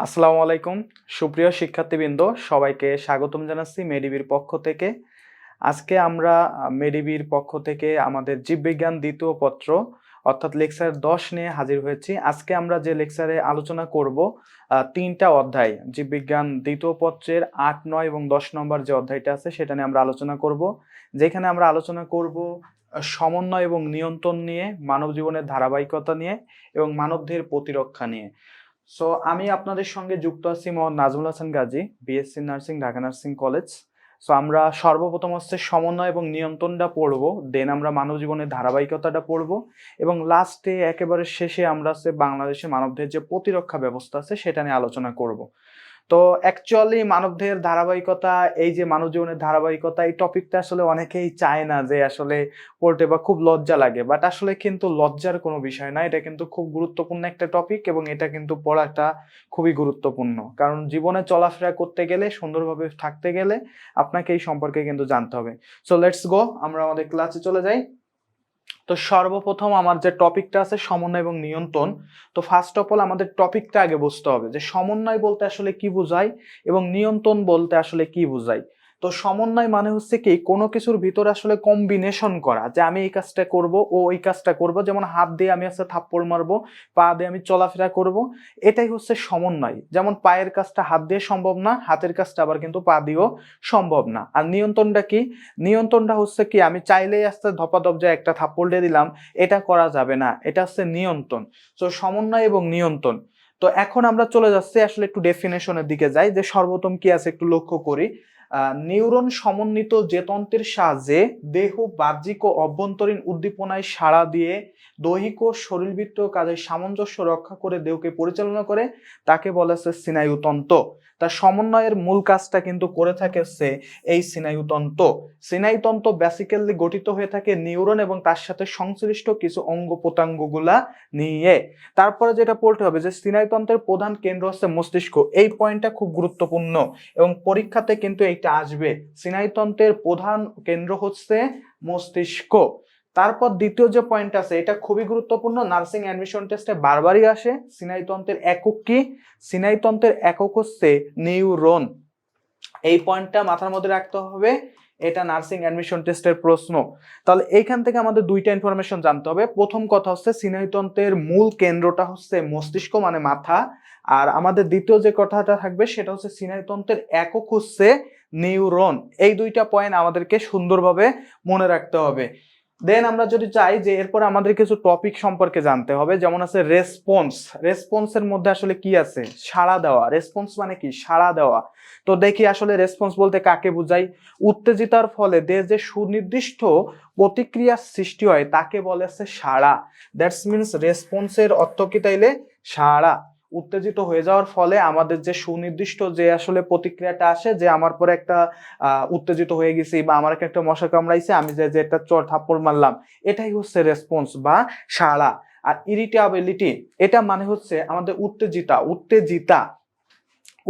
আসসালামু আলাইকুম সুপ্রিয় শিক্ষার্থীবৃন্দ, সবাইকে স্বাগতম জানাচ্ছি মেডিবির পক্ষ থেকে। আজকে আমরা মেডিবির পক্ষ থেকে আমাদের জীববিজ্ঞান দ্বিতীয় পত্র অর্থাৎ লেকচার 10 নিয়ে হাজির হয়েছি। আজকে আমরা যে লেকচারে আলোচনা করব তিনটা অধ্যায়, জীববিজ্ঞান দ্বিতীয় পত্রের 8, 9 এবং 10 নম্বর যে অধ্যায়টা আছে সেটা নিয়ে আমরা আলোচনা করব। যেখানে আমরা আলোচনা করব সমন্বয় এবং নিয়ন্ত্রণ নিয়ে, মানব জীবনের ধারাবাহিকতা নিয়ে এবং মানবদেহের প্রতিরক্ষা নিয়ে। সো আমি আপনাদের সঙ্গে যুক্ত আছি Mohammad Nazmul Hasan Gazi, BSc nursing, Dhaka nursing college. So আমরা সর্বপ্রথম হচ্ছে সমন্বয় এবং নিয়ন্ত্রণটা পড়বো, দেন আমরা মানব জীবনের ধারাবাহিকতাটা পড়বো এবং লাস্টে একেবারে শেষে আমরা হচ্ছে বাংলাদেশের মানবদেহের যে প্রতিরক্ষা ব্যবস্থা আছে সেটা নিয়ে আলোচনা করব। তো অ্যাকচুয়ালি মানবদেহের ধারাবাহিকতা, এই যে মানব জীবনের ধারাবাহিকতা, এই টপিকটা আসলে অনেকেই চায় না যে আসলে পড়তে, বা খুব লজ্জা লাগে, বাট আসলে কিন্তু লজ্জার কোনো বিষয় না। এটা কিন্তু খুব গুরুত্বপূর্ণ একটা টপিক এবং এটা কিন্তু পড়াটা খুবই গুরুত্বপূর্ণ, কারণ জীবনে চলাফেরা করতে গেলে, সুন্দরভাবে থাকতে গেলে আপনাকে এই সম্পর্কে কিন্তু জানতে হবে। সো লেটস গো, আমরা আমাদের ক্লাসে চলে যাই। তো সর্বপ্রথম আমার যে টপিকটা আছে সমন্বয় এবং নিয়ন্ত্রণ। তো ফার্স্ট অফ অল আমাদের টপিকটা আগে বুঝতে হবে যে সমন্বয় বলতে আসলে কি বোঝায় এবং নিয়ন্ত্রণ বলতে আসলে কি বোঝায়। তো সমন্বয় মানে হচ্ছে কি, কোনো কিছুর ভিতরে আসলে কম্বিনেশন করা, যে আমি এই কাজটা করব ও ওই কাজটা করব, যেমন হাত দিয়ে আমি আছে থাপ্পড় মারবো, পা দিয়ে আমি চলাফেরা করব, এটাই হচ্ছে সমন্বয়। যেমন পায়ের কাজটা হাত দিয়ে সম্ভব না, হাতের কাজটা আবার কিন্তু পা দিয়েও সম্ভব না। আর নিয়ন্ত্রণটা কি? নিয়ন্ত্রণটা হচ্ছে কি, আমি চাইলেই আস্তে ধপাধপ যে একটা থাপ্পড় দিয়ে দিলাম, এটা করা যাবে না, এটা হচ্ছে নিয়ন্ত্রণ। তো সমন্বয় এবং নিয়ন্ত্রণ। তো এখন আমরা চলে যাচ্ছি আসলে একটু ডেফিনেশনের দিকে যাই, যে সর্বপ্রথম কি আছে একটু লক্ষ্য করি। নিউরন সমন্বিত যে তন্ত্রের সাহায্যে দেহ বাহ্যিক ও অভ্যন্তরীণ উদ্দীপনায় সাড়া দিয়ে দৈহিক ও শরীরবৃত্তীয় কাজের সামঞ্জস্য রক্ষা করে দেহকে পরিচালনা করে, তাকে বলা হচ্ছে স্নায়ুতন্ত্র। তার সমন্বয়ের মূল কাজটা কিন্তু করে থাকে এই স্নায়ুতন্ত্র। স্নায়ুতন্ত্র বেসিক্যালি গঠিত হয়ে থাকে নিউরন এবং তার সাথে সংশ্লিষ্ট কিছু অঙ্গ প্রত্যঙ্গগুলা নিয়ে। তারপরে যেটা পড়তে হবে যে স্নায়ুতন্ত্রের প্রধান কেন্দ্র হচ্ছে মস্তিষ্ক। এই পয়েন্টটা খুব গুরুত্বপূর্ণ এবং পরীক্ষাতে কিন্তু এইটা আসবে। স্নায়ুতন্ত্রের প্রধান কেন্দ্র হচ্ছে মস্তিষ্ক। তারপর দ্বিতীয় যে পয়েন্ট আছে, এটা খুবই গুরুত্বপূর্ণ, নার্সিং অ্যাডমিশন টেস্টে বারবারই আসে। স্নায়ুতন্ত্রের একক কি? স্নায়ুতন্ত্রের একক হচ্ছে নিউরন। এই পয়েন্টটা মাথার মধ্যে রাখতে হবে, এটা নার্সিং অ্যাডমিশন টেস্টের প্রশ্ন। তাহলে এইখান থেকে আমাদের দুইটা ইনফরমেশন জানতে হবে। প্রথম কথা হচ্ছে স্নায়ুতন্ত্রের মূল কেন্দ্রটা হচ্ছে মস্তিষ্ক, মানে মাথা। আর আমাদের দ্বিতীয় যে কথাটা থাকবে সেটা হচ্ছে স্নায়ুতন্ত্রের একক হচ্ছে নিউরন। এই দুইটা পয়েন্ট আমাদেরকে সুন্দরভাবে মনে রাখতে হবে। দেন আমরা যদি চাই যে এরপর আমাদের কিছু টপিক সম্পর্কে জানতে হবে, যেমন আছে রেসপন্স। রেসপন্সের মধ্যে আসলে কি আছে? সাড়া দেওয়া। রেসপন্স মানে কি? সাড়া দেওয়া। তো দেখি আসলে রেসপন্স বলতে কাকে বোঝাই। উত্তেজিতার ফলে দেহে যে সুনির্দিষ্ট প্রতিক্রিয়া সৃষ্টি হয় তাকে বলে হচ্ছে সাড়া। দ্যাটস মিনস রেসপন্সের অর্থ কি তাইলে? সাড়া। উত্তেজিত হয়ে যাওয়ার ফলে আমাদের যে সুনির্দিষ্ট যে আসলে প্রতিক্রিয়াটা আসে, যে আমার পরে একটা উত্তেজিত হয়ে গেছি বা আমার একটা মশা কামড়াইছে, আমি যে একটা চড় থাপ্পড় মারলাম, এটাই হচ্ছে রেসপন্স বা সাড়া। আর ইরিটেবিলিটি, এটা মানে হচ্ছে আমাদের উত্তেজিতা।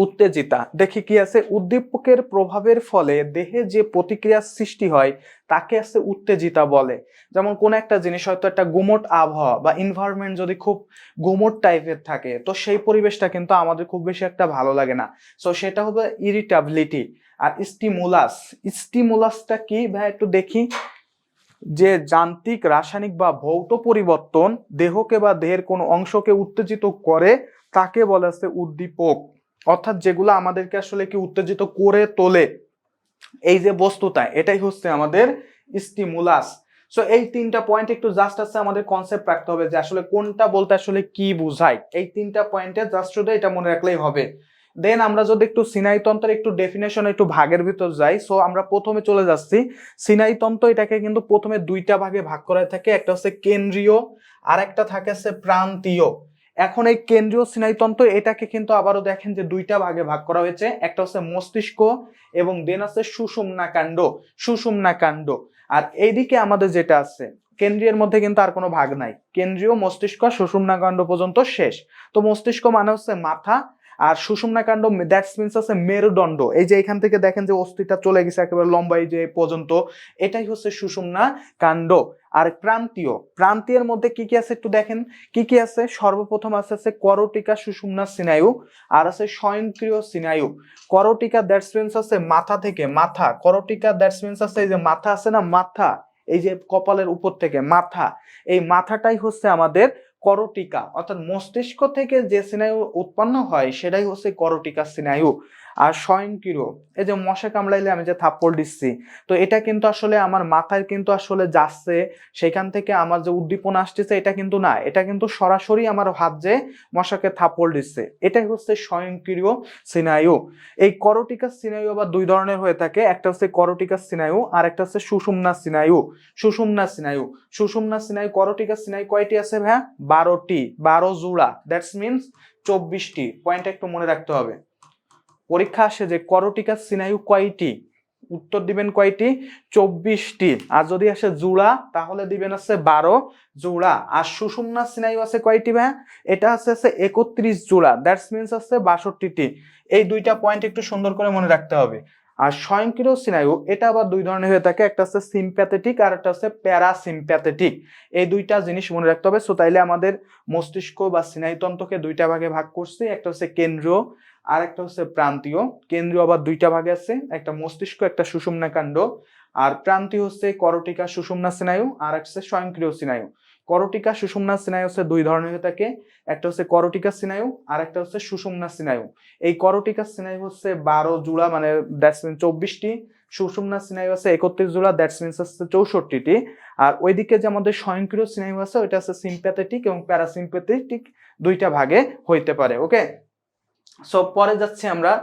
উত্তেজিতা দেখি কি আছে, উদ্দীপকের প্রভাবের ফলে দেহে যে প্রতিক্রিয়ার সৃষ্টি হয় তাকে আছে উত্তেজিতা বলে। যেমন কোন একটা জিনিস, হয়তো একটা গুমোট আবহাওয়া বা এনভায়রনমেন্ট যদি খুব গুমোট টাইপের থাকে, তো সেই পরিবেশটা কিন্তু আমাদের খুব বেশি একটা ভালো লাগে না। সো সেটা হবে ইরিটেবিলিটি। আর স্টিমুলাসটা কি ভাই একটু দেখি, যে যান্ত্রিক, রাসায়নিক বা ভৌত পরিবর্তন দেহকে বা দেহের কোনো অংশকে উত্তেজিত করে তাকে বলা হচ্ছে উদ্দীপক। অর্থাৎ যেগুলো আমাদেরকে আসলে কি উত্তেজিত করে তোলে, এই যে বস্তুটা, এটাই হচ্ছে আমাদের স্টিমুলাস। সো এই তিনটা পয়েন্ট একটু জাস্ট আছে আমাদের কনসেপ্ট রাখতে হবে, যে আসলে কোনটা বলতে আসলে কি বোঝায়। এই তিনটা পয়েন্টে জাস্ট শুধু এটা মনে রাখলেই হবে। দেন আমরা যদি একটু স্নায়ুতন্ত্রের একটু ডেফিনেশন, একটু ভাগের ভিতর যাই। সো আমরা প্রথমে চলে যাচ্ছি স্নায়ুতন্ত্র। এটাকে কিন্তু প্রথমে দুইটা ভাগে ভাগ করা থাকে, একটা হচ্ছে কেন্দ্রীয় আর একটা থাকে হচ্ছে প্রান্তীয়। এখন এই কেন্দ্রীয় স্নায়ুতন্ত্র, এটাকে কিন্তু আবারও দেখেন যে দুইটা ভাগে ভাগ করা হয়েছে, একটা হচ্ছে মস্তিষ্ক এবং দেন আছে সুষুম্নাকাণ্ড। আর এইদিকে আমাদের যেটা আছে কেন্দ্রীয়ের মধ্যে কিন্তু আর কোনো ভাগ নাই, কেন্দ্রীয়, মস্তিষ্ক, সুষুম্নাকাণ্ড পর্যন্ত শেষ। তো মস্তিষ্ক মানে হচ্ছে মাথা, আর সুষুম্না কাণ্ড দ্যাটস মিনস হচ্ছে মেরুদণ্ড, এই যে এখান থেকে দেখেন যে অস্থিটা চলে গেছে একেবারে লম্বা এই যে পর্যন্ত, এটাই হচ্ছে সুষুম্না কাণ্ড। আর প্রান্তীয়ের মধ্যে কি কি আছে একটু দেখেন, কি কি আছে। সর্বপ্রথম আছে করটিকা সুষুম্না স্নায়ু, আর আছে স্বয়ংক্রিয় স্নায়ু। করটিকা দ্যাটস মিনস আছে মাথা থেকে, মাথা, করটিকা দ্যাটস মিনস আছে এই যে মাথা আছে না, মাথা, এই যে কপালের উপর থেকে মাথা, এই মাথাটাই হচ্ছে আমাদের করটিকা, অর্থাৎ মস্তিষ্ক থেকে যে স্নায়ু উৎপন্ন হয় সেটাই হচ্ছে করটিকা স্নায়ু। আর স্বয়ংক্রিয়, এই যে মশা কামড়াইলে আমি যে থাপ্পড় দিচ্ছি, তো এটা কিন্তু আসলে আমার মাথায় কিন্তু আসলে যাচ্ছে, সেখান থেকে আমার যে উদ্দীপনা আসতেছে এটা কিন্তু না, এটা কিন্তু সরাসরি আমার হাত যে মশাকে থাপ্পড় দিচ্ছে, এটাই হচ্ছে স্বয়ংক্রিয় স্নায়ু। এই করটিকা স্নায়ু আবার দুই ধরনের হয়ে থাকে, একটা হচ্ছে করটিকা স্নায়ু আর একটা হচ্ছে সুষুম্না স্নায়ু। সুষুম্না স্নায়ু করটিকা স্নায়ু কয়টি আছে ভাইয়া? 12টি, 12 জোড়া, দ্যাটস মিনস 24টি। পয়েন্ট একটু মনে রাখতে হবে, পরীক্ষা আসে যে করটিকা স্নায়ু কয়টি, উত্তর দিবেন কয়টি? 24টি। আর যদি আসে জোড়া তাহলে দিবেন আছে 12 জোড়া। আর সুষুম্না স্নায়ু আছে কয়টি ভাইয়া? এটা আছে 31 জোড়া, দ্যাটস মিনস আছে 62টি। এই দুইটা পয়েন্ট একটু সুন্দর করে মনে রাখতে হবে। আর স্বয়ংক্রিয় স্নায়ু এটা আবার দুই ধরনের হয়ে থাকে, একটা হচ্ছে সিম্প্যাথেটিক আর একটা হচ্ছে প্যারাসিম্প্যাথেটিক। এই দুইটা জিনিস মনে রাখতে হবে। সো তাইলে আমাদের মস্তিষ্ক বা স্নায়ুতন্ত্রকে দুইটা ভাগে ভাগ করছি, একটা হচ্ছে কেন্দ্রীয় আর একটা হচ্ছে প্রান্তীয়। কেন্দ্রীয় আবার দুইটা ভাগে আছে, একটা মস্তিষ্ক একটা সুষুম্না কাণ্ড। আর প্রান্তীয় হচ্ছে করটিকা সুষুম্না স্নায়ু আর একটা হচ্ছে স্বয়ংক্রিয় স্নায়ু। করটিকা সুষুম্না স্নায়ু হচ্ছে দুই ধরনের হয়ে থাকে, একটা হচ্ছে করটিকা স্নায়ু আর একটা হচ্ছে সুষুম্না স্নায়ু। এই করটিকা স্নায়ু হচ্ছে 12 জোড়া, মানে দ্যাটস মিন 24টি। সুষুম্না স্নায়ু আছে 31 জোড়া, দ্যাটস মিনস হচ্ছে 64টি। আর ওইদিকে যে আমাদের স্বয়ংক্রিয় স্নায়ু আছে ওইটা হচ্ছে সিম্প্যাথেটিক এবং প্যারাসিম্প্যাথেটিক, দুইটা ভাগে হইতে পারে। ওকে, সো পরে যাচ্ছি আমরা।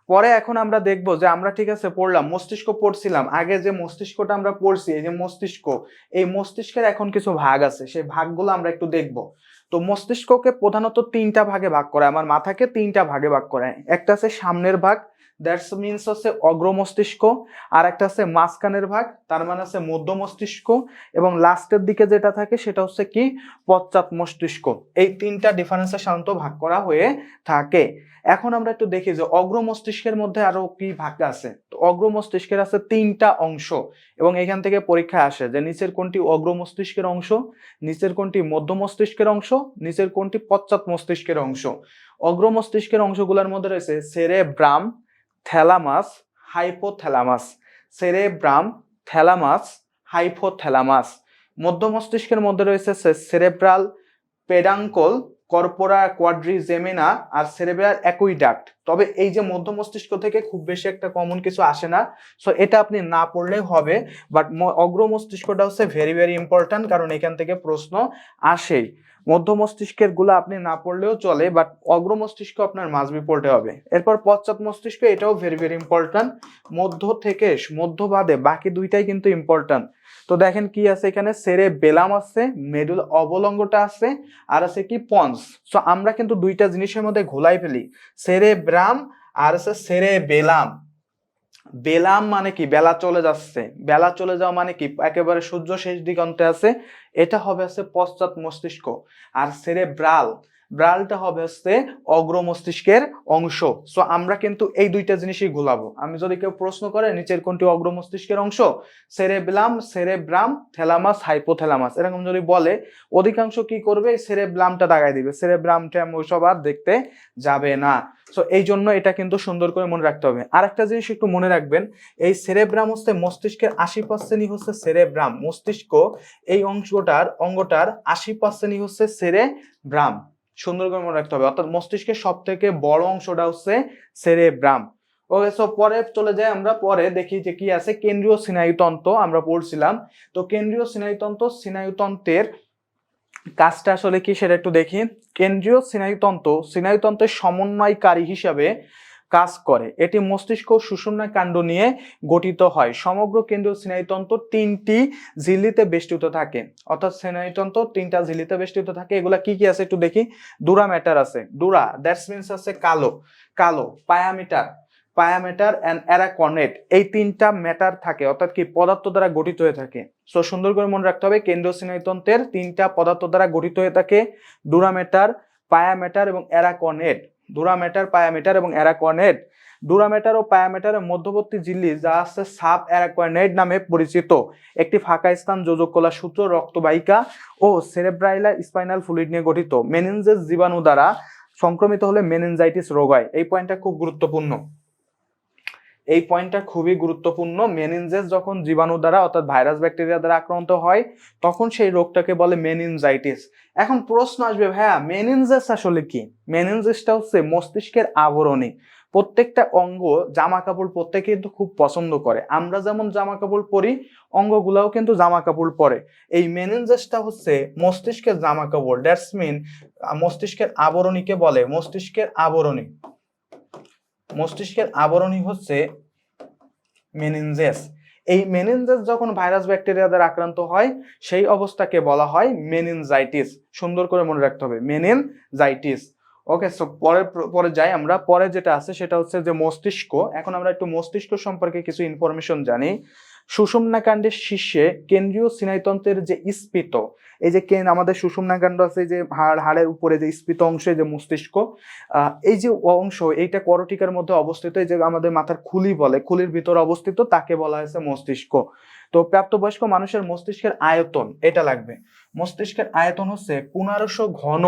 পরে এখন আমরা দেখবো যে আমরা ঠিক আছে পড়লাম মস্তিষ্ক, পড়ছিলাম আগে যে মস্তিষ্কটা আমরা পড়ছি, এই যে মস্তিষ্ক, এই মস্তিষ্কের এখন কিছু ভাগ আছে, সেই ভাগগুলো আমরা একটু দেখবো। তো মস্তিষ্ককে প্রধানত 3টা ভাগে ভাগ করে, আমার মাথাকে 3টা ভাগে ভাগ করে। একটা আছে সামনের ভাগ, দ্যাটস মিনস হচ্ছে অগ্র মস্তিষ্ক। আর একটা আছে মাঝখানের ভাগ, তার মানে আছে মধ্য মস্তিষ্ক। এবং লাস্টের দিকে যেটা থাকে সেটা হচ্ছে কি, পশ্চাৎ মস্তিষ্ক। এই 3টা ডিফারেন্সে সাধারণত ভাগ করা হয়ে থাকে। এখন আমরা একটু দেখি যে অগ্র মস্তিষ্কের মধ্যে আরো কি ভাগ আছে। তো অগ্র মস্তিষ্কের আছে 3টা অংশ, এবং এখান থেকে পরীক্ষায় আসে যে নিচের কোনটি অগ্র মস্তিষ্কের অংশ, নিচের কোনটি মধ্য মস্তিষ্কের অংশ, নিচের কোনটি পশ্চাৎ মস্তিষ্কের অংশ। অগ্র মস্তিষ্কের অংশগুলোর মধ্যে রয়েছে cerebrum, thalamus, hypothalamus. Cerebrum, thalamus, hypothalamus. মধ্য মস্তিষ্কের মধ্যে রয়েছে সেরেব্রাল পেডাঙ্কল, কর্পোরা কোয়াড্রিজেমিনা আর সেরেব্রাল অ্যাকুইডাক্ট। তবে এই যে মধ্য মস্তিষ্ক থেকে খুব বেশি একটা কমন কিছু আসে না, সো এটা আপনি না পড়লেই হবে। বাট অগ্র মস্তিষ্কটা হচ্ছে ভেরি ভেরি ইম্পর্ট্যান্ট, কারণ এখান থেকে প্রশ্ন আসেই। মধ্য মস্তিষ্কের গুলো আপনি না পড়লেও চলে, বাট অগ্র মস্তিষ্ক আপনার মাসবি পড়তে হবে। এরপর পশ্চাৎ মস্তিষ্ক, এটাও ভেরি ভেরি ইম্পর্ট্যান্ট। মধ্য থেকে মধ্য বাদে বাকি দুইটাই কিন্তু ইম্পর্ট্যান্ট। তো দেখেন কি আছে এখানে, সেরেবেলাম আছে, মেডুলা অবলঙ্গটা আছে, আর আছে কি পন্স। সো আমরা কিন্তু দুইটা জিনিসের মধ্যে ঘোলাই ফেলি, সেরেব্রাম আর আছে সেরেবেলাম। বেলাম মানে কি, বেলা চলে যাচ্ছে, বেলা চলে যাওয়া মানে কি একেবারে সূর্য শেষ দিগন্তে আছে, এটা হবে হচ্ছে পশ্চাৎ মস্তিষ্ক। আর সেরেব্রাল, ব্রালটা হবে হচ্ছে অগ্র মস্তিষ্কের অংশ। সো আমরা কিন্তু এই দুইটা জিনিসই ঘোলাবো। আমি যদি কেউ প্রশ্ন করে নিচের কোনটি অগ্র মস্তিষ্কের অংশ, সেরেবেলাম, সেরেব্রাম, থ্যালামাস, হাইপোথ্যালামাস এরকম যদি বলে, অধিকাংশ কি করবে, সেরেব্রামটা দাগাই দিবে, সেরেব্রামটা ওইসব আর দেখতে যাবে না। সো এই জন্য এটা কিন্তু সুন্দর করে মনে রাখতে হবে। আর একটা জিনিস একটু মনে রাখবেন, এই সেরেব্রাম হচ্ছে মস্তিষ্কের 80%ই হচ্ছে সেরেব্রাম। মস্তিষ্ক এই অঙ্গটার 80%ই হচ্ছে সেরেব্রাম। সুন্দর করে মনে রাখতে হবে, অর্থাৎ মস্তিষ্কের সব থেকে বড় অংশটা হচ্ছে সেরেব্রাম। ওকে, সো পরে চলে যাই আমরা, পরে দেখি যে কি আছে। কেন্দ্রীয় স্নায়ুতন্ত্র আমরা পড়ছিলাম। তো কেন্দ্রীয় স্নায়ুতন্ত্রের কাজটা আসলে কি সেটা একটু দেখি। কেন্দ্রীয় স্নায়ুতন্ত্রের সমন্বয়কারী হিসাবে কাজ করে। এটি মস্তিষ্ক ও সুষুম্না কাণ্ড নিয়ে গঠিত হয়। সমগ্র কেন্দ্রীয় স্নায়ুতন্ত্র 3টি ঝিল্লিতে বেষ্টিত থাকে, অর্থাৎ স্নায়ুতন্ত্র 3টা ঝিল্লিতে বেষ্টিত থাকে। এগুলা কি কি আছে একটু দেখি। ডুরা ম্যাটার আছে, ডুরা দ্যাটস মিনস আছে কালো। পায়ামেটার এন্ড অ্যারাকনেট, এই 3টা ম্যাটার থাকে, অর্থাৎ কি পদার্থ দ্বারা গঠিত হয়ে থাকে। সো সুন্দর করে মনে রাখতে হবে, কেন্দ্রীয় স্নায়ুতন্ত্রের 3টা পদার্থ দ্বারা গঠিত হয়ে থাকে, ডুরা ম্যাটার, পায়ামেটার এবং অ্যারাকনেট। ডুরামেটার, পায়ামেটার এবং অ্যারাকোয়ানেট। ডুরামেটার ও পায়ামেটারের মধ্যবর্তী ঝিল্লি যা আছে সাব অ্যারাকোয়ানেট নামে পরিচিত, একটি ফাঁকা স্থান যোজক কলা সূত্র, রক্তবাহিকা ও সেরেব্রাইলার স্পাইনাল ফ্লুইড নিয়ে গঠিত। মেনিনজেস জীবাণু দ্বারা সংক্রমিত হলে মেনিনজাইটিস রোগ হয়। এই পয়েন্টটা খুব গুরুত্বপূর্ণ, এই পয়েন্টটা খুবই গুরুত্বপূর্ণ। মেনিনজেস যখন জীবাণু দ্বারা অর্থাৎ ভাইরাস ব্যাকটেরিয়া দ্বারা আক্রান্ত হয় তখন সেই রোগটাকে বলে মেনিনজাইটিস। এখন প্রশ্ন আসবে, ভাইয়া মেনিনজেস আসলে কি? মেনিনজেসটা হচ্ছে মস্তিষ্কের আবরণী। প্রত্যেকটা অঙ্গ জামা কাপড় পরতে কিন্তু খুব পছন্দ করে, আমরা যেমন জামা কাপড় পরি অঙ্গগুলাও কিন্তু জামা কাপড় পরে। এই মেনিনজেসটা হচ্ছে মস্তিষ্কের জামা কাপড়, দ্যাটস মিন মস্তিষ্কের আবরণীকে বলে মস্তিষ্কের আবরণী। মস্তিষ্কের আবরণী হচ্ছে মেনিনজেস। এই মেনিনজেস যখন ভাইরাস ব্যাকটেরিয়া দ্বারা আক্রান্ত হয় সেই অবস্থাকে বলা হয় মেনিনজাইটিস। সুন্দর করে মনে রাখতে হবে, মেনিনজাইটিস। ওকে, সো পরে যাই আমরা। পরে যেটা আছে সেটা হচ্ছে যে মস্তিষ্ক। এখন আমরা একটু মস্তিষ্ক সম্পর্কে কিছু ইনফরমেশন জানি। সুষুম্না কাণ্ডের শীর্ষে কেন্দ্রীয় স্নায়ুতন্ত্রের যে স্ফীত, এই যে আমাদের সুষুম্না কাণ্ড আছে, যে হাড়ের উপরে যে স্ফীত অংশে যে মস্তিষ্ক, এই যে অংশ এইটা করটিকার মধ্যে অবস্থিত, এই যে আমাদের মাথার খুলি বলে, খুলির ভিতরে অবস্থিত, তাকে বলা হয়েছে মস্তিষ্ক। তো প্রাপ্তবয়স্ক মানুষের মস্তিষ্কের আয়তন এটা লাগবে। মস্তিষ্কের আয়তন হচ্ছে 1500 ঘন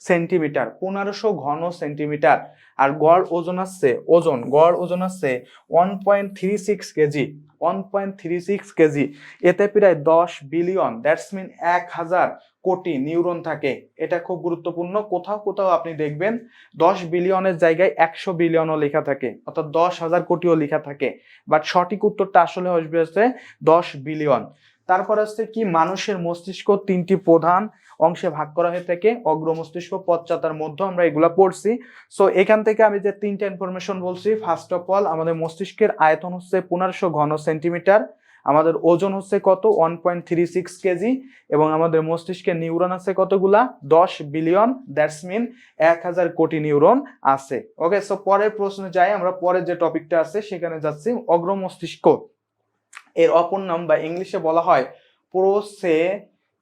সেন্টিমিটার, 1500 ঘন সেন্টিমিটার। আর গড় ওজন আছে, গড় ওজন আছে 1.36 কেজি, 1.36 কেজি। এতে প্রায় 10 বিলিয়ন, দ্যাটস মিন 1000 কোটি নিউরন থাকে। এটা খুব গুরুত্বপূর্ণ। কোথাও কোথাও আপনি দেখবেন 10 বিলিয়নের জায়গায় 100 বিলিয়নও লেখা থাকে, অর্থাৎ 10,000 কোটিও লেখা থাকে, বাট সঠিক উত্তরটা আসলে হচ্ছে 10 বিলিয়ন। তারপর হচ্ছে কি, মানুষের মস্তিষ্ক 3টি প্রধান অংশে ভাগ করা হয়ে থাকে, অগ্র মস্তিষ্ক, পশ্চাৎ, মধ্য, আমরা এগুলা পড়ছি। সো এখান থেকে আমি যে 3টা ইনফরমেশন বলছি, ফার্স্ট অফ অল আমাদের মস্তিষ্কের আয়তন হচ্ছে 1500 ঘন সেন্টিমিটার, আমাদের ওজন হচ্ছে কত 1.36 কেজি, এবং আমাদের মস্তিষ্কের নিউরন আছে কতগুলা 10 বিলিয়ন, দ্যাটস মিন 1000 কোটি নিউরন আছে। ওকে, সো পরের প্রশ্নে যাই আমরা। পরের যে টপিকটা আছে সেখানে যাচ্ছি। অগ্র মস্তিষ্ক এর অপর নাম বা ইংলিশে বলা হয়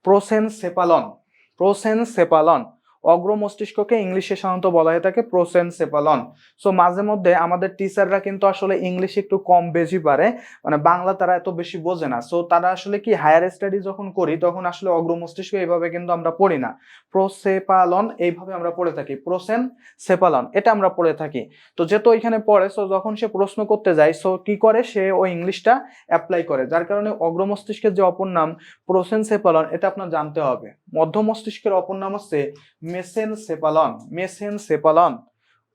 প্রোসেনসেপালন। প্রোসেনসেপালন, অগ্র মস্তিষ্ককে ইংলিশে সাধারণত বলা হয়ে থাকে প্রোসেনসেপালন। সো মাঝে মধ্যে আমাদের টিচাররা কিন্তু আসলে ইংলিশ একটু কম বেশি পারে, মানে বাংলা তারা এত বেশি বোঝে না। সো তারা আসলে কি হায়ার স্টাডি যখন করি তখন আসলে অগ্র মস্তিষ্ক এইভাবে কিন্তু আমরা পড়ি না, প্রোসেপালন এইভাবে আমরা পড়ে থাকি, প্রোসেনসেপালন এটা আমরা পড়ে থাকি। তো যেহেতু এখানে পড়ে, সো যখন সে প্রশ্ন করতে যায় সো কি করে, সে ওই ইংলিশটা অ্যাপ্লাই করে, যার কারণে অগ্র মস্তিষ্কের যে অপর নাম প্রোসেনসেপালন এটা আপনার জানতে হবে। মধ্য মস্তিষ্কের অপর নাম হচ্ছে মেসেনসেপালন, মেসেনসেপালন।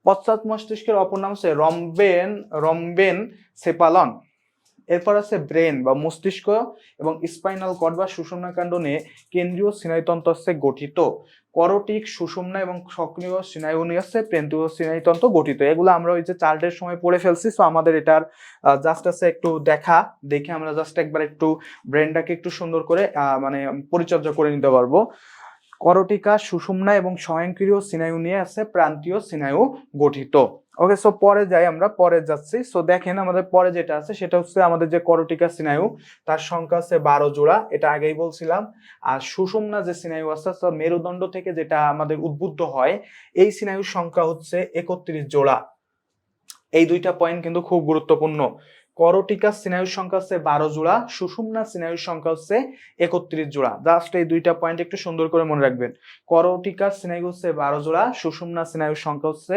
পশ্চাৎ মস্তিষ্কের অপর নাম হচ্ছে রম্বেনসেপালন। এরপর আছে ব্রেন বা মস্তিষ্ক এবং স্পাইনাল কর্ড বা সুষুম্না কাণ্ড নিয়ে কেন্দ্রীয় স্নায়ুতন্ত্র হচ্ছে গঠিত। করটিক, সুষুম্না এবং সক্রিয় স্নায়ু নিয়ে হচ্ছে কেন্দ্রীয় স্নায়ুতন্ত্র গঠিত। এগুলো আমরা ওই যে চার্টের সময় পড়ে ফেলছি। সো আমাদের এটার জাস্ট আছে একটু দেখে আমরা জাস্ট একবার একটু ব্রেনটাকে একটু সুন্দর করে মানে পরিচর্যা করে নিতে পারবো। করটিকা, সুষুম্না এবং স্বয়ংক্রিয় স্নায়ু নিয়ে আছে প্রান্তীয় স্নায়ু গঠিত। ওকে, সো পরে যাই আমরা, পরে যাচ্ছি। সো দেখেন আমাদের পরে যেটা আছে সেটা হচ্ছে আমাদের যে করটিকা স্নায়ু, তার সংখ্যা আছে 12 জোড়া, এটা আগেই বলছিলাম। আর সুষুম্না যে স্নায়ু আছে মেরুদণ্ড থেকে যেটা আমাদের উদ্বুদ্ধ হয়, এই স্নায়ুর সংখ্যা হচ্ছে 31 জোড়া। এই দুইটা পয়েন্ট কিন্তু খুব গুরুত্বপূর্ণ। করটিকা স্নায়ুর সংখ্যা হচ্ছে 12 জোড়া, সুষুম্না স্নায়ুর সংখ্যা হচ্ছে 31 জোড়া। জাস্ট এই দুইটা পয়েন্ট একটু সুন্দর করে মনে রাখবেন। করটিকা স্নায়ু হচ্ছে 12 জোড়া, সুষুম্না স্নায়ুর সংখ্যা হচ্ছে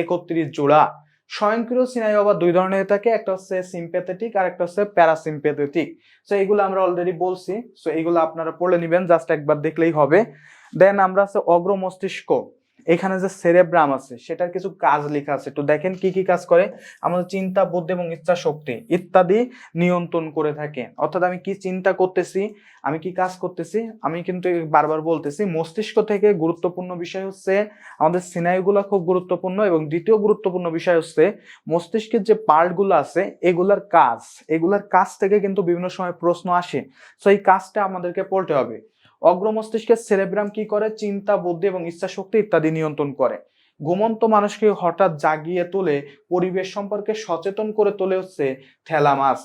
31 জোড়া। স্বয়ংক্রিয় স্নায়ু আবার দুই ধরনের থাকে, একটা হচ্ছে সিম্প্যাথেটিক আর একটা হচ্ছে প্যারাসিম্প্যাথেটিক। সো এগুলো আমরা অলরেডি বলছি, সো এগুলো আপনারা পড়ে নেবেন, জাস্ট একবার দেখলেই হবে। দেন আমরা আছে অগ্র মস্তিষ্ক। এখানে যে সেরেব্রাম আছে সেটার কিছু কাজ লেখা আছে, একটু দেখেন কি কি কাজ করে। আমাদের চিন্তা, বুদ্ধি এবং ইচ্ছা শক্তি ইত্যাদি নিয়ন্ত্রণ করে থাকে। অর্থাৎ আমি কি চিন্তা করতেছি, আমি কি কাজ করতেছি, আমি কিন্তু বারবার বলতেছি মস্তিষ্ক থেকে গুরুত্বপূর্ণ বিষয় হচ্ছে আমাদের স্নায়ুগুলো খুব গুরুত্বপূর্ণ, এবং দ্বিতীয় গুরুত্বপূর্ণ বিষয় হচ্ছে মস্তিষ্কের যে পার্টগুলো আছে এগুলার কাজ থেকে কিন্তু বিভিন্ন সময় প্রশ্ন আসে। সো এই কাজটা আমাদেরকে পড়তে হবে। অগ্র মস্তিষ্কের সেরেব্রাম কি করে, চিন্তা, বুদ্ধি এবং ইচ্ছা শক্তি ইত্যাদি নিয়ন্ত্রণ করে। ঘুমন্ত মানুষকে হঠাৎ জাগিয়ে তোলে, পরিবেশ সম্পর্কে সচেতন করে তোলে হচ্ছে থ্যালামাস।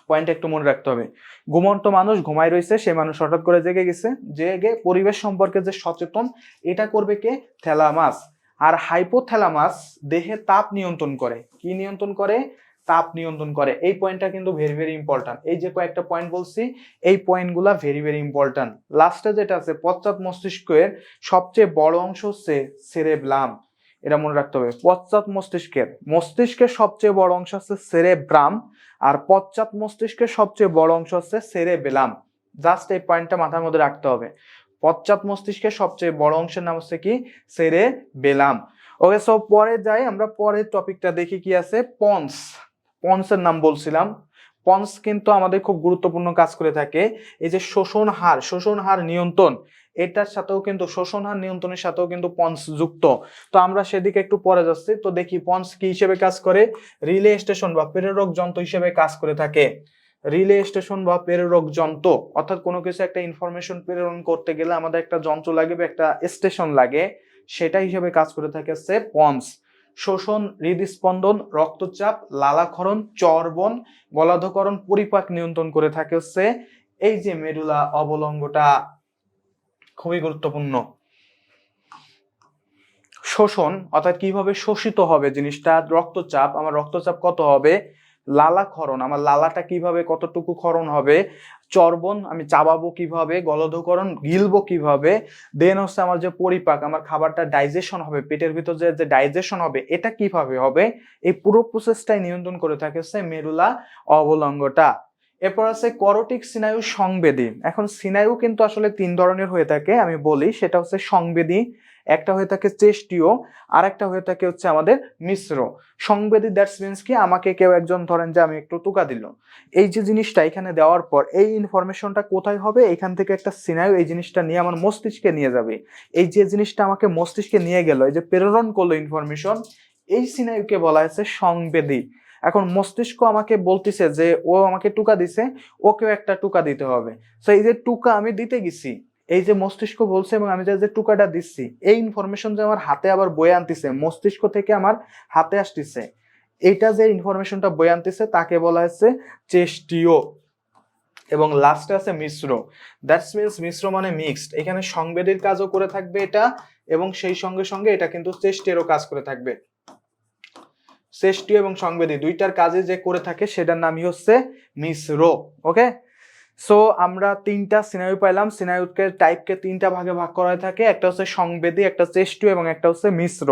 পয়েন্ট একটু মনে রাখতে হবে, ঘুমন্ত মানুষ ঘুমায় রয়েছে, সে মানুষ হঠাৎ করে জেগে গেছে, জেগে পরিবেশ সম্পর্কে যে সচেতন এটা করবে কে, থ্যালামাস। আর হাইপোথ্যালামাস দেহে তাপ নিয়ন্ত্রণ করে। কি নিয়ন্ত্রণ করে? তাপ নিয়ন্ত্রণ করে। এই পয়েন্টটা কিন্তু ভেরি ভেরি ইম্পর্টেন্ট। এই যে কয়েকটা পয়েন্ট বলছি, এই পয়েন্টগুলা ভেরি ভেরি ইম্পর্টেন্ট। লাস্টে যেটা আছে, পশ্চাৎ মস্তিষ্কের সবচেয়ে বড় অংশ হচ্ছে সেরেব্রাম। এটা মনে রাখতে হবে। মস্তিষ্কের সবচেয়ে বড় অংশ হচ্ছে সেরেব্রাম, আর পশ্চাৎ মস্তিষ্কের সবচেয়ে বড় অংশ হচ্ছে সেরেবেলাম। জাস্ট এই পয়েন্টটা মাথার মধ্যে রাখতে হবে। পশ্চাৎ মস্তিষ্কের সবচেয়ে বড় অংশের নাম হচ্ছে কি? সেরেবেলাম। ওকে, সো পরে যাই আমরা, পরের টপিকটা দেখি কি আছে। পন্সের নাম বলছিলাম। পন্স কিন্তু আমাদের খুব গুরুত্বপূর্ণ কাজ করে থাকে। এই যে শোষণ হার নিয়ন্ত্রণ, এটার সাথেও কিন্তু শোষণ হার নিয়ন্ত্রণের সাথেও কিন্তু পন্স যুক্ত। তো আমরা সেদিকে একটু পরে যাচ্ছি। তো দেখি পন্স কি হিসেবে কাজ করে। রিলে স্টেশন বা প্রেরক যন্ত্র হিসেবে কাজ করে থাকে। রিলে স্টেশন বা প্রেরক যন্ত্র, অর্থাৎ কোনো কিছু একটা ইনফরমেশন প্রেরণ করতে গেলে আমাদের একটা যন্ত্র লাগে বা একটা স্টেশন লাগে, সেটা হিসেবে কাজ করে থাকে হচ্ছে পন্স। শোষণ, হৃদস্পন্দন, রক্তচাপ, লালাক্ষরণ, চর্বণ, গলাধঃকরণ, পরিপাক নিয়ন্ত্রণ করে থাকে হচ্ছে এই যে মেডুলা অবলঙ্গটা। খুবই গুরুত্বপূর্ণ। শোষণ অর্থাৎ কিভাবে শোষিত হবে জিনিসটা, রক্তচাপ, আমার রক্তচাপ কত হবে, লালাক্ষরণ, আমার লালাটা কিভাবে কতটুকু ক্ষরণ হবে, চর্বণ, আমি চাবাবো কিভাবে, গলধঃকরণ, গিলবো কিভাবে, দেন হচ্ছে আমার যে পরিপাক, আমার খাবারটা ডাইজেশন হবে, পেটের ভিতর যে ডাইজেশন হবে এটা কিভাবে হবে, এই পুরো প্রসেসটাই নিয়ন্ত্রণ করে থাকে হচ্ছে মেরুলা অবলঙ্গটা। এরপর আছে করটিক স্নায়ু সংবেদী। এখন স্নায়ু কিন্তু আসলে 3 ধরনের হয়ে থাকে, আমি বলি। সেটা হচ্ছে সংবেদী, একটা হয়ে থাকে চেষ্টীয়, আর একটা হয়ে থাকে হচ্ছে আমাদের মিশ্র। সংবেদী দ্যাটস মিনস কি, আমাকে কেউ একজন, ধরেন যে আমি একটু টোকা দিল, এই যে জিনিসটা এখানে দেওয়ার পর এই ইনফরমেশনটা কোথায় হবে, এখান থেকে একটা স্নায়ু এই জিনিসটা নিয়ে আমার মস্তিষ্কে নিয়ে যাবে। এই যে জিনিসটা আমাকে মস্তিষ্কে নিয়ে গেল, এই যে প্রেরণ করলো ইনফরমেশন, এই স্নায়ুকে বলা হয়েছে সংবেদী। এখন মস্তিষ্ক আমাকে বলতেছে যে ও আমাকে টুকা দিছে, ওকেও একটা টুকা দিতে হবে। তো এই যে টুকা আমি দিতে গেছি, এই যে মস্তিষ্ক বলছে এবং আমি যে টুকাটা দিচ্ছি, এই ইনফরমেশন যে আমার হাতে আবার বয়ে আনতেছে, মস্তিষ্ক থেকে আমার হাতে আসতেছে, এইটা যে ইনফরমেশনটা বয়ে আনতেছে তাকে বলা হচ্ছে চেষ্টীয়। এবং লাস্টে আছে মিশ্র। দ্যাটস মিনস মিশ্র মানে মিক্সড। এখানে সংবেদীর কাজও করে থাকবে এটা, এবং সেই সঙ্গে সঙ্গে এটা কিন্তু চেষ্টীয়ও কাজ করে থাকবে। চেষ্টীয় এবং সংবেদী দুইটার কাজে যে করে থাকে সেটার নামই হচ্ছে মিশ্র। ওকে, সো আমরা 3টা স্নায়ু পাইলাম। স্নায়ুকে টাইপকে 3টা ভাগে ভাগ করা হয়ে থাকে, একটা হচ্ছে সংবেদী, একটা চেষ্টীয় এবং একটা হচ্ছে মিশ্র।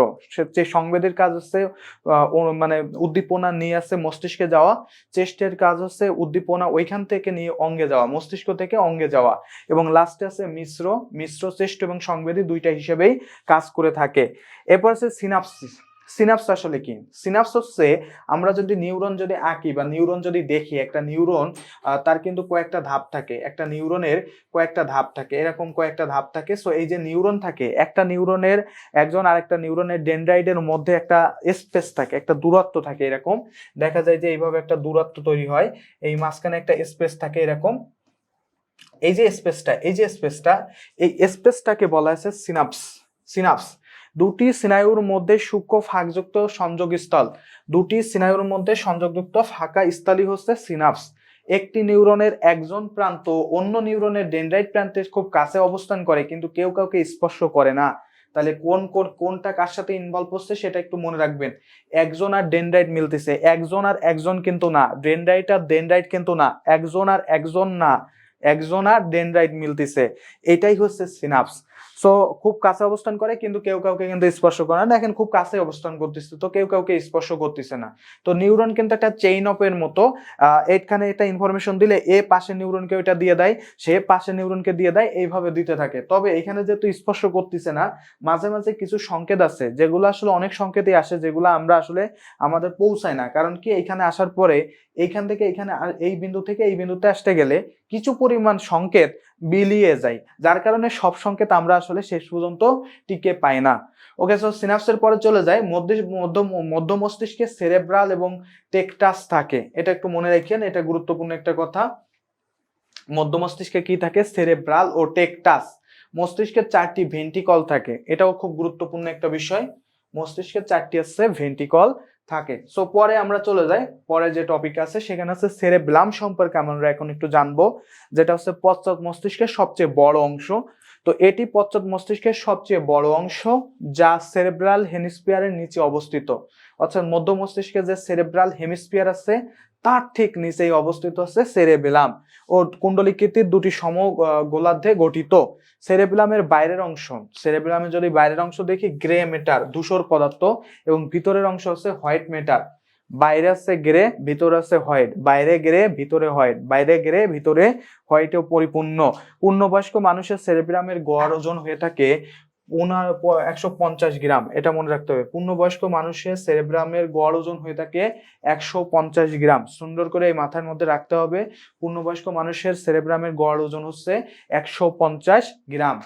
যে সংবেদীর কাজ হচ্ছে মানে উদ্দীপনা নিয়ে আসছে মস্তিষ্কে যাওয়া, চেষ্টের কাজ হচ্ছে উদ্দীপনা ওইখান থেকে নিয়ে অঙ্গে যাওয়া, মস্তিষ্ক থেকে অঙ্গে যাওয়া, এবং লাস্টে আছে মিশ্র চেষ্ট এবং সংবেদী দুইটা হিসেবেই কাজ করে থাকে। এরপর আছে সিনাপসিস। সিনাপস আসলে কি? সিনাপস হচ্ছে, আমরা যদি নিউরন যদি আঁকি বা নিউরন যদি দেখি, একটা নিউরন তার কিন্তু কয়েকটা ধাপ থাকে, একটা নিউরনের কয়েকটা ধাপ থাকে, এরকম কয়েকটা ধাপ থাকে। সো এই যে নিউরন থাকে, একটা নিউরনের একজন আরেকটা নিউরনের ডেনড্রাইটের মধ্যে একটা স্পেস থাকে, একটা দূরত্ব থাকে। এরকম দেখা যায় যে এইভাবে একটা দূরত্ব তৈরি হয়, এই মাঝখানে একটা স্পেস থাকে এরকম। এই যে স্পেসটাকে বলা হয়েছে সিনাপস। দুটি স্নায়ুর মধ্যে সূক্ষ্ম ফাঁকযুক্ত সংযোগস্থল, দুটি স্নায়ুর মধ্যে সংযোগযুক্ত ফাঁকা স্থলই হচ্ছে সিনাপস। একটি নিউরনের একজন প্রান্ত অন্য নিউরনের ডেনড্রাইট প্রান্তের খুব কাছে অবস্থান করে, কিন্তু কেউ কাউকে স্পর্শ করে না। তাহলে কোনটা কার সাথে ইনভলভ হচ্ছে সেটা একটু মনে রাখবেন। একজন আর ডেনড্রাইট মিলতেছে, একজন আর একজন কিন্তু না, ডেনড্রাইট আর ডেনড্রাইট কিন্তু না, একজন আর একজন না, একজন আর ডেনড্রাইট মিলতেছে, এটাই হচ্ছে সিনাপস। সো খুব কাছে অবস্থান করে কিন্তু কেউ কাউকে কিন্তু স্পর্শ করে না। দেখেন খুব কাছে অবস্থান করতেছে তো কেউ কাউকে স্পর্শ করতেছে না। তো নিউরন কিন্তু একটা চেইন অফ এর মতো, এখানে এটা ইনফরমেশন দিলে এ পাশের নিউরনকে ওইটা দিয়ে দেয়, সে পাশের নিউরনকে দিয়ে দেয়, এইভাবে দিতে থাকে। তবে এখানে যেহেতু স্পর্শ করতেছে না, মাঝে মাঝে কিছু সংকেত আছে যেগুলো আসলে অনেক সংকেতই আসে, যেগুলো আমরা আসলে আমাদের পৌঁছায় না। কারণ কি, এখানে আসার পরে এইখান থেকে এখানে, এই বিন্দু থেকে এই বিন্দুতে আসতে গেলে কিছু পরিমাণ সংকেত বিলিয়ে যায়, যার কারণে সব সংকেত আমরা আসলে শেষ পর্যন্ত টিকে পাই না। ওকে, সো সিনাপসের পরে চলে যায় মধ্য মস্তিষ্কে সেরেব্রাল এবং টেকটাস থাকে। এটা একটু মনে রাখেন, এটা গুরুত্বপূর্ণ একটা কথা। মধ্য মস্তিষ্কে কি থাকে? সেরেব্রাল ও টেকটাস। মস্তিষ্কের 4টি ভেন্ট্রিকল থাকে, এটাও খুব গুরুত্বপূর্ণ একটা বিষয়। মস্তিষ্কের 4টি আছে ভেন্ট্রিকল থাকে। সো পরে আমরা চলে যাই, পরে যে টপিক আছে সেখানে আছে সেরেব্রাম সম্পর্কে আমরা এখন একটু জানবো, যেটা হচ্ছে পশ্চাৎ মস্তিষ্কের সবচেয়ে বড় অংশ। তো এটি পশ্চাৎ মস্তিষ্কের সবচেয়ে বড় অংশ, যা সেরেব্রাল হেমিস্ফিয়ারের নিচে অবস্থিত। অর্থাৎ মধ্য মস্তিষ্কে যে সেরেব্রাল হেমিস্ফিয়ার আছে তার ঠিক নিচেই অবস্থিত আছে সেরেবেলাম ও কুণ্ডলিকৃতির দুটি সম গোলার্ধে গঠিত। সেরেবেলামের বাইরের অংশ, সেরেবেলামের যদি বাইরের অংশ দেখি গ্রে ম্যাটার, ধূসর পদার্থ, এবং ভিতরের অংশ হচ্ছে হোয়াইট ম্যাটার। বাইরে আছে গ্রে, ভিতরে আছে হোয়াইট, বাইরে গ্রে ভিতরে হোয়াইট, বাইরে গ্রে ভিতরে হোয়াইটে পরিপূর্ণ। পূর্ণবয়স্ক মানুষের সেরেবেলামের গড় ওজন হয়ে থাকে 150 গ্রাম, এটা মনে রাখতে হবে। পূর্ণবয়স্ক মানুষের সেরেব্রামের গড় ওজন হয়ে থাকে 150 গ্রাম, সুন্দর করে এই মাথার মধ্যে রাখতে হবে। পূর্ণবয়স্ক মানুষের সেরেব্রামের গড় ওজন হচ্ছে 150 গ্রাম।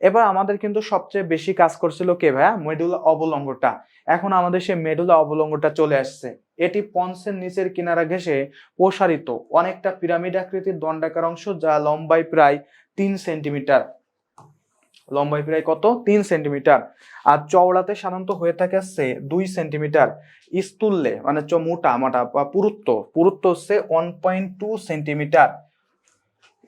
এবার আমাদের কিন্তু সবচেয়ে বেশি কাজ করছিল কে ভাইয়া? মেডুলা অবলঙ্গটা। এখন আমাদের সেই মেডুলা অবলঙ্গটা চলে আসছে। এটি পন্সের নিচের কিনারা ঘেঁষে প্রসারিত অনেকটা পিরামিড আকৃতির দণ্ডাকার অংশ, যা লম্বায় প্রায় 3 সেন্টিমিটার। লম্বায় প্রায় কত? 3 সেন্টিমিটার। আর চওড়াতে সাধারণত হয়ে থাকে হচ্ছে 2 সেন্টিমিটার। স্থূলে মানে মোটা বা পুরুত্ব হচ্ছে 1.2 সেন্টিমিটার।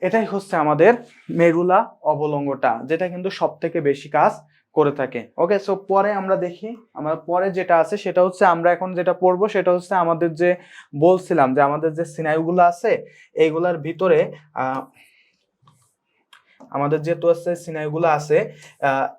এটাই হচ্ছে আমাদের মেরুলা অবলঙ্গটা, যেটা কিন্তু সব থেকে বেশি কাজ করে থাকে। ওকে, সো পরে আমরা দেখি, আমরা পরে যেটা আছে সেটা হচ্ছে, আমরা এখন যেটা পড়বো সেটা হচ্ছে আমাদের যে বলছিলাম যে আমাদের যে স্নায়ুগুলো আছে এইগুলার ভিতরে আমাদের যেহেতু আছে স্নায়ুগুলো আছে,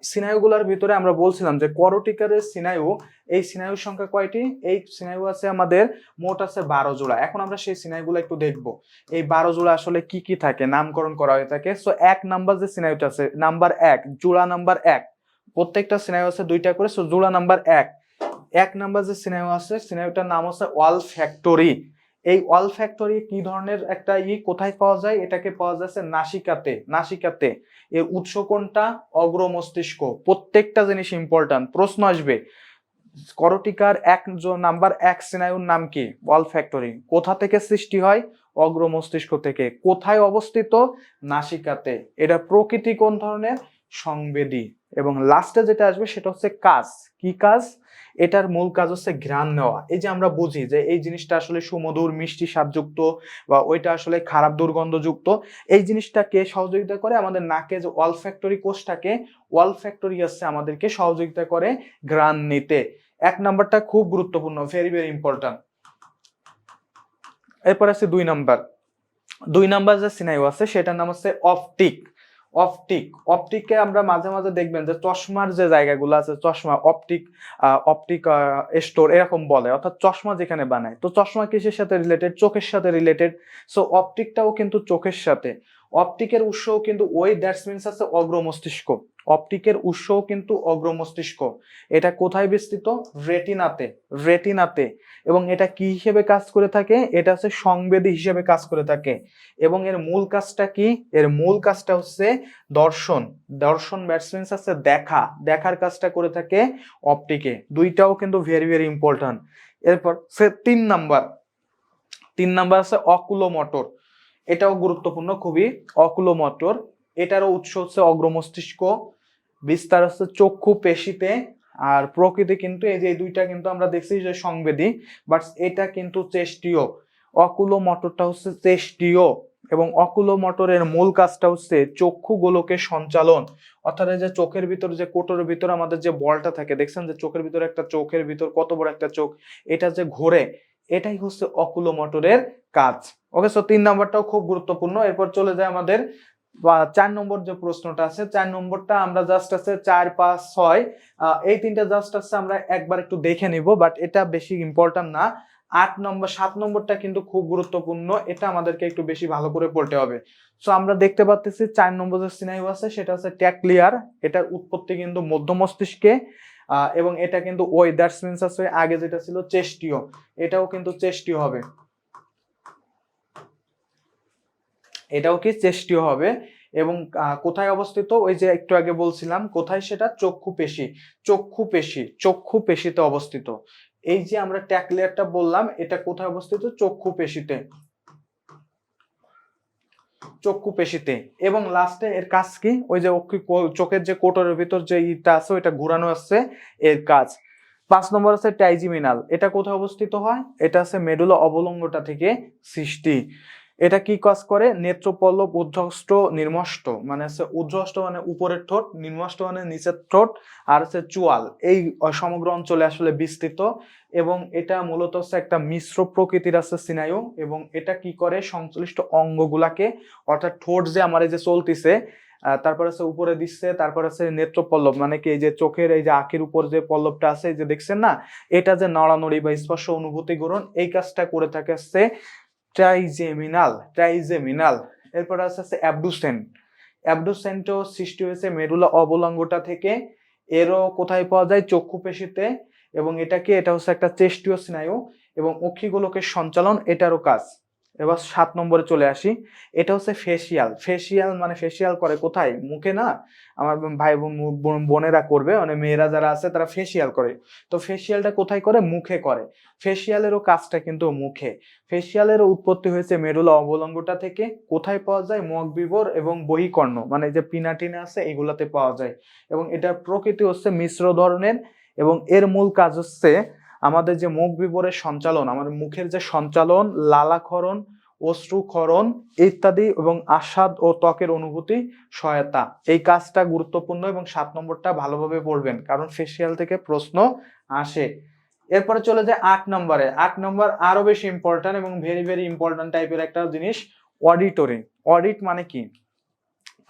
স্নায়ুগুলোর ভিতরে আমরা বলছিলাম যে করটিকারের স্নায়ু, এই স্নায়ুর সংখ্যা কয়টি? এই স্নায়ু আছে আমাদের মোট আছে 12 জোড়া। এখন আমরা সেই স্নায়ুগুলো একটু দেখবো, এই 12 জোড়া আসলে কি কি থাকে, নামকরণ করা হয়ে থাকে। সো 1 নাম্বার যে স্নায়ুটা আছে, নাম্বার 1, জোড়া নাম্বার 1, প্রত্যেকটা স্নায়ু আছে 2টা করে। সো জোড়া নাম্বার 1 নাম্বার যে স্নায়ু আছে, স্নায়ুটার নাম হচ্ছে অলফ্যাক্টরি। এই অলফ্যাক্টরি কি ধরনের একটা কোথায় পাওয়া যায়? এটাকে পাওয়া যাচ্ছে নাসিকাতে। এর উৎস কোনটা? অগ্র মস্তিষ্ক। প্রত্যেকটা জিনিস ইম্পর্টেন্ট, প্রশ্ন আসবে। করটিকার নাম্বার 1 স্নায়ুর নাম কি? অলফ্যাক্টরি। কোথা থেকে সৃষ্টি হয়? অগ্র মস্তিষ্ক থেকে। কোথায় অবস্থিত? নাসিকাতে। এটা প্রকৃতি কোন ধরনের? সংবেদী। এবং লাস্টে যেটা আসবে সেটা হচ্ছে কাজ। কি কাজ? এটার মূল কাজ হচ্ছে ঘ্রাণ নেওয়া। এই যে আমরা বুঝি যে এই জিনিসটা আসলে সুমধুর মিষ্টি স্বাদযুক্ত বা ওইটা আসলে খারাপ দুর্গন্ধযুক্ত, এই জিনিসটাকে সহযোগিতা করে আমাদের নাকে যে অলফ্যাক্টরি কোষটাকে, অলফ্যাক্টরি আছে আমাদেরকে সহযোগিতা করে ঘ্রাণ নিতে। 1 নাম্বারটা খুব গুরুত্বপূর্ণ, ভেরি ভেরি ইম্পর্টেন্ট। এরপর আছে 2 নাম্বার যে স্নায়ু আছে সেটার নাম হচ্ছে অপটিককে আমরা মাঝে মাঝে দেখবেন যে চশমার যে জায়গাগুলো আছে, চশমা অপটিক স্টোর এরকম বলে, অর্থাৎ চশমা যেখানে বানায়। তো চশমা কিসের সাথে রিলেটেড? চোখের সাথে রিলেটেড। সো অপটিকটাও কিন্তু চোখের সাথে। অপটিকের উৎসও কিন্তু দ্যাটস মিনস আছে অগ্র মস্তিষ্ক। অপটিকের উৎসও কিন্তু অগ্র মস্তিষ্ক। এটা কোথায় বিস্তৃত? রেটিনাতে। এবং এটা কি হিসেবে কাজ করে থাকে? এটা হচ্ছে সংবেদী হিসেবে কাজ করে থাকে। এবং এর মূল কাজটা কি? এর মূল কাজটা হচ্ছে দর্শন ব্যাটসম্যানস আছে দেখার কাজটা করে থাকে অপটিকে। দুইটাও কিন্তু ভেরি ভেরি ইম্পর্টেন্ট। এরপর সে 3 নাম্বার আছে অকুলোমটর। এটাও গুরুত্বপূর্ণ খুবই। অকুলোমটর, এটারও উৎস হচ্ছে অগ্র মস্তিষ্ক, বিস্তার হচ্ছে চক্ষু পেশিতে। আর প্রকৃতি কিন্তু এই যে দুইটা কিন্তু আমরা দেখছি যে সংবেদী, বাট এটা কিন্তু চেষ্টীয়। অকুলোমটরটা হচ্ছে চেষ্টীয়। এবং অকুলোমটরের মূল কাজটা হচ্ছে চক্ষু গোলকের সঞ্চালন। অর্থাৎ এই যে চোখের ভিতর, যে কোটরের ভিতর আমাদের যে বলটা থাকে, দেখছেন যে চোখের ভিতরে একটা, চোখের ভিতর কত বড় একটা চোখ, এটা যে ঘোরে, এটাই হচ্ছে অকুলোমটরের কাজ। ওকে, সো 3 নাম্বারটাও খুব গুরুত্বপূর্ণ। এরপর চলে যায় আমাদের 4 নম্বর যে প্রশ্নটা আছে। 4 নম্বরটা আমরা জাস্ট আছে 4, 5, 6 এই তিনটা জাস্ট আছে আমরা একবার একটু দেখে নিব, বাট এটা বেশি ইম্পর্টেন্ট না। 7 নম্বরটা কিন্তু খুব গুরুত্বপূর্ণ, এটা আমাদেরকে একটু বেশি ভালো করে পড়তে হবে। সো আমরা দেখতে পাচ্ছি 4 নম্বর যে স্নায়ু আছে সেটা হচ্ছে ট্যাকলিয়ার। এটার উৎপত্তি কিন্তু মধ্য মস্তিষ্কে। এবং এটা কিন্তু দ্যাটস মিনস আছে আগে যেটা ছিল চেষ্টীয়, এটাও কিন্তু চেষ্টীয় হবে। এটাও কি চেষ্টীয় হবে। এবং কোথায় অবস্থিত? ওই যে একটু আগে বলছিলাম কোথায়, সেটা চক্ষু পেশিতে অবস্থিত। এই যে আমরা ট্যাকলিয়ারটা বললাম, এটা কোথায় অবস্থিত? চক্ষু পেশিতে। এবং লাস্টে এর কাজ কি? ওই যে চোখের যে কোটরের ভিতর যে ইটা আছে ওইটা ঘোরানো আছে, এর কাজ। 5 নম্বর আছে ট্রাইজিমিনাল। এটা কোথায় অবস্থিত হয়? এটা আছে মেডুলা অবলঙ্গটা থেকে সৃষ্টি। এটা কি কাজ করে? নেত্রপল্লব, ঊর্ধ্বষ্ট, নিম্নষ্ট, মানে হচ্ছে ঊর্ধ্বষ্ট মানে উপরের ঠোঁট, নিম্নষ্ট মানে নিচের ঠোঁট, আর হচ্ছে চোয়াল, এই সমগ্র অঞ্চলে আসলে বিস্তৃত। এবং এটা মূলত হচ্ছে একটা মিশ্র প্রকৃতির আছে স্নায়ু, এবং এটা কি করে? সংশ্লিষ্ট অঙ্গগুলাকে, অর্থাৎ ঠোঁট যে আমার এই যে চলতিছে, তারপর আছে উপরে দিচ্ছে, তারপর আছে নেত্রপল্লব মানে কি এই যে চোখের এই যে আঁখের উপর যে পল্লবটা আছে, এই যে দেখছেন না, এটা যে নড়ানড়ি বা স্পর্শ অনুভূতি গ্রহণ, এই কাজটা করে থাকে হচ্ছে ট্রাইজেমিনাল। এরপর আছে অ্যাবডুসেন্ট। অ্যাবডুসেন্টও সৃষ্টি হয়েছে মেরুলা অবলঙ্গটা থেকে। এরও কোথায় পাওয়া যায়? চক্ষু পেশিতে। এবং এটা হচ্ছে একটা চেষ্টীয় স্নায়ু এবং অক্ষিগোলকের সঞ্চালন এটারও কাজ। এবার 7 নম্বরে চলে আসি। এটা হচ্ছে ফেসিয়াল। ফেসিয়াল মানে ফেসিয়াল করে কোথায়? মুখে না? আমার ভাই বোনেরা করবে, মানে মেয়েরা যারা আছে তারা ফেসিয়াল করে। তো ফেসিয়ালটা কোথায় করে? মুখে করে। ফেসিয়ালেরও কাজটা কিন্তু মুখে। ফেসিয়ালেরও উৎপত্তি হয়েছে মেরুলা অবলঙ্গটা থেকে। কোথায় পাওয়া যায়? মুখবিবর এবং বহিকর্ণ, মানে যে পিনাটিনা আছে এগুলাতে পাওয়া যায়। এবং এটার প্রকৃতি হচ্ছে মিশ্র ধরনের, এবং এর মূল কাজ হচ্ছে আমাদের যে মুখ বিবরের সঞ্চালন, আমাদের মুখের যে সঞ্চালন, লালাক্ষরণ, অশ্রুক্ষরণ ইত্যাদি, এবং আস্বাদ ও ত্বকের অনুভূতি সহায়তা, এই কাজটা গুরুত্বপূর্ণ। এবং 7 নম্বরটা ভালোভাবে পড়বেন, কারণ ফেসিয়াল থেকে প্রশ্ন আসে। এরপরে চলে যায় 8 নম্বরে। 8 নম্বর আরো বেশি ইম্পর্টেন্ট এবং ভেরি ভেরি ইম্পর্টেন্ট টাইপের একটা জিনিস, অডিটরি। অডিট মানে কি?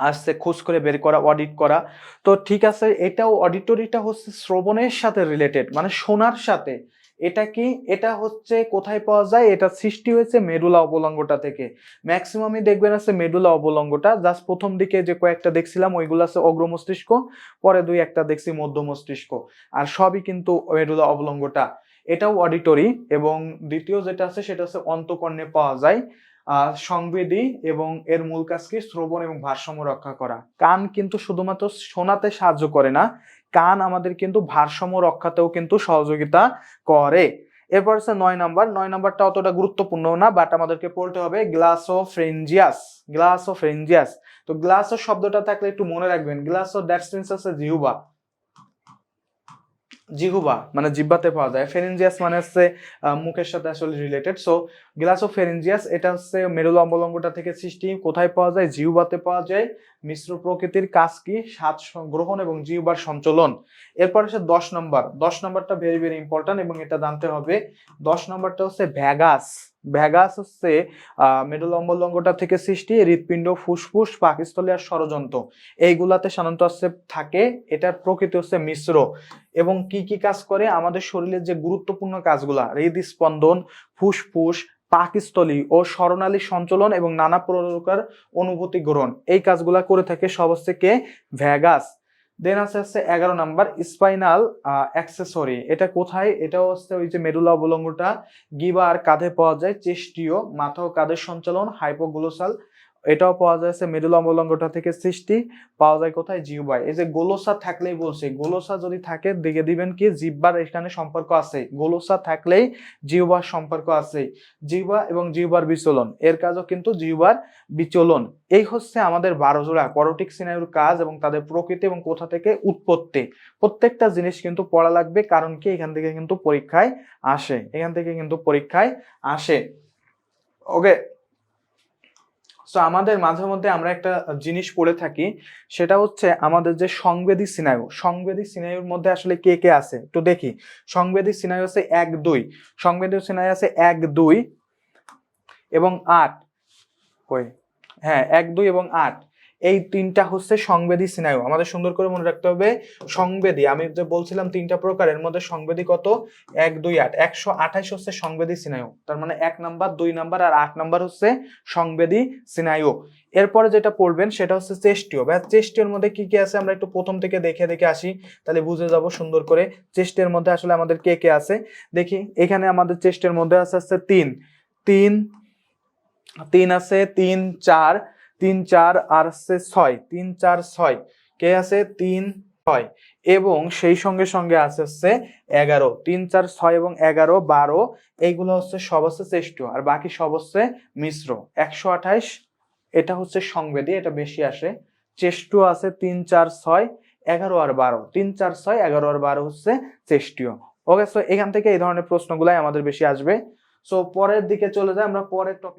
আসছে খোঁজ করে বের করা, অডিট করা। তো ঠিক আছে, এটাও অডিটরিটা হচ্ছে শ্রবণের সাথে রিলেটেড, মানে শোনার সাথে। এটা কি? এটা হচ্ছে কোথায় পাওয়া যায়? এটা সৃষ্টি হয়েছে মেডুলা অবলঙ্গটা থেকে। ম্যাক্সিমামই দেখবেন আছে মেডুলা অবলঙ্গটা, জাস্ট প্রথম দিকে যে কয়েকটা দেখছিলাম ওইগুলো আছে অগ্র মস্তিষ্ক, পরে দুই একটা দেখছি মধ্য মস্তিষ্ক, আর সবই কিন্তু মেডুলা অবলঙ্গটা। এটাও অডিটরি। এবং দ্বিতীয় যেটা আছে সেটা হচ্ছে অন্তঃকর্ণে পাওয়া যায়। সংবেদী, এবং এর মূল কাজ কি? শ্রবণ এবং ভারসাম্য রক্ষা করা। কান কিন্তু শুধুমাত্র শোনাতে সাহায্য করে না, কান আমাদের কিন্তু ভারসাম্য রক্ষাতেও কিন্তু সহযোগিতা করে। এরপর হচ্ছে 9 নাম্বার। 9 নাম্বারটা অতটা গুরুত্বপূর্ণ না, বাট আমাদেরকে পড়তে হবে। গ্লাসোফ্রেঞ্জিয়াস। গ্লাসোফ্রেঞ্জিয়াস। তো গ্লাসো শব্দটা থাকলে একটু মনে রাখবেন, গ্লাসো দ্যাট মিন্স আছে জিহ্বা। জিহুবা মানে জিহ্বাতে পাওয়া যায়। ফেরেঞ্জিয়াস মানে হচ্ছে মুখের সাথে আসলে রিলেটেড। সো গ্লাসোফেরেঞ্জিয়াস এটা হচ্ছে মেরুলা অবলঙ্গটা থেকে সৃষ্টি। কোথায় পাওয়া যায়? জিহ্বাতে পাওয়া যায়। মিশ্র প্রকৃতির, কাজ কি? স্বাদ গ্রহণ এবং জিহ্বার সঞ্চালন। এরপর হচ্ছে 10 নম্বর। 10 নম্বরটা ভেরি ভেরি ইম্পর্টেন্ট এবং এটা জানতে হবে। 10 নম্বরটা হচ্ছে ভ্যাগাস। ভ্যাগাস হচ্ছে মেরুলা অবলঙ্গটা থেকে সৃষ্টি। হৃৎপিণ্ড, ফুসফুস, পাকস্থলী আর ষড়যন্ত্র এইগুলাতে সাধারণত হচ্ছে থাকে। এটার প্রকৃতি হচ্ছে মিশ্র। এবং কি কি কাজ করে? আমাদের শরীরের যে গুরুত্বপূর্ণ কাজগুলা, হৃদস্পন্দন, ফুসফুস, পাকস্থলী ও স্বরনালী সঞ্চালন এবং নানা প্রকার অনুভূতি গ্রহণ, এই কাজগুলা করে থাকে সব হচ্ছে কে? ভ্যাগাস। দেন আছে 11 নাম্বার, স্পাইনাল অ্যাক্সেসরি। এটা কোথায়? এটা হচ্ছে ওই যে মেরুলা অবলঙ্গটা গিবা আর কাঁধে পাওয়া যায়। চেস্টীয়, মাথা ও কাঁধের সঞ্চালন। হাইপোগ্লোসাল, এটাও পাওয়া যাচ্ছে মেরুলা অবলঙ্গটা থেকে সৃষ্টি। পাওয়া যায় কোথায়? জিহ্বায়। এই যে গোলোসা থাকলেই বলছে, গোলোসা যদি থাকে দেখে দিবেন কি জিহ্বার এখানে সম্পর্ক আছে। গোলোসা থাকলেই জিহ্বার সম্পর্ক আছে। জিহ্বা এবং জিহ্বার বিচলন, এর কাজও কিন্তু জিহ্বার বিচলন। এই হচ্ছে আমাদের 12 জোড়া করোটিক স্নায়ুর কাজ এবং তাদের প্রকৃতি এবং কোথা থেকে উৎপত্তি। প্রত্যেকটা জিনিস কিন্তু পড়া লাগবে, কারণ কি এখান থেকে কিন্তু পরীক্ষায় আসে। ওকে। সো আমাদের মাঝে মধ্যে আমরা একটা জিনিস পড়ে থাকি, সেটা হচ্ছে আমাদের যে সংবেদী স্নায়ু। সংবেদী স্নায়ুর মধ্যে আসলে কে কে আছে একটু দেখি। সংবেদী স্নায়ু আছে 1, 2। সংবেদী স্নায়ু আছে 1, 2 এবং 8। কই? হ্যাঁ, 1, 2 এবং 8, এই তিনটা হচ্ছে সংবেদী স্নায়ু। আমাদের সুন্দর করে মনে রাখতে হবে সংবেদী। আমি যে বলছিলাম তিনটা প্রকার, এর মধ্যে সংবেদী কত? 1, 2, 8। 128 হচ্ছে সংবেদী স্নায়ু। তার মানে 1 নাম্বার, 2 নাম্বার আর 8 নাম্বার হচ্ছে সংবেদী স্নায়ু। এরপরে যেটা পড়বেন সেটা হচ্ছে চেষ্টীয়। চেষ্টীয়র মধ্যে কি কি আছে আমরা একটু প্রথম থেকে দেখে দেখে আসি, তাহলে বুঝে যাব সুন্দর করে। চেস্টের মধ্যে আসলে আমাদের কে কে আছে দেখি। এখানে আমাদের চেস্টের মধ্যে আছে 3 আছে, 3, 4, 3, 4 আর আছে 6, 3, 4, 6 কে আছে? 3, 6 এবং সেই সঙ্গে সঙ্গে আছে হচ্ছে 11। 3, 4, 6 এবং 11, 12 এইগুলো হচ্ছে সব হচ্ছে চেষ্টীয়, আর বাকি সব হচ্ছে মিশ্র। 128 এটা হচ্ছে সংবেদী, এটা বেশি আসে। চেষ্টীয় আছে 3, 4, 6, 11 আর 12। 3, 4, 6, 11 আর 12 হচ্ছে চেষ্টীয়। ওকে, সো এখান থেকে এই ধরনের প্রশ্নগুলাই আমাদের বেশি আসবে। সো পরের দিকে চলে যাই আমরা। পরের টপিক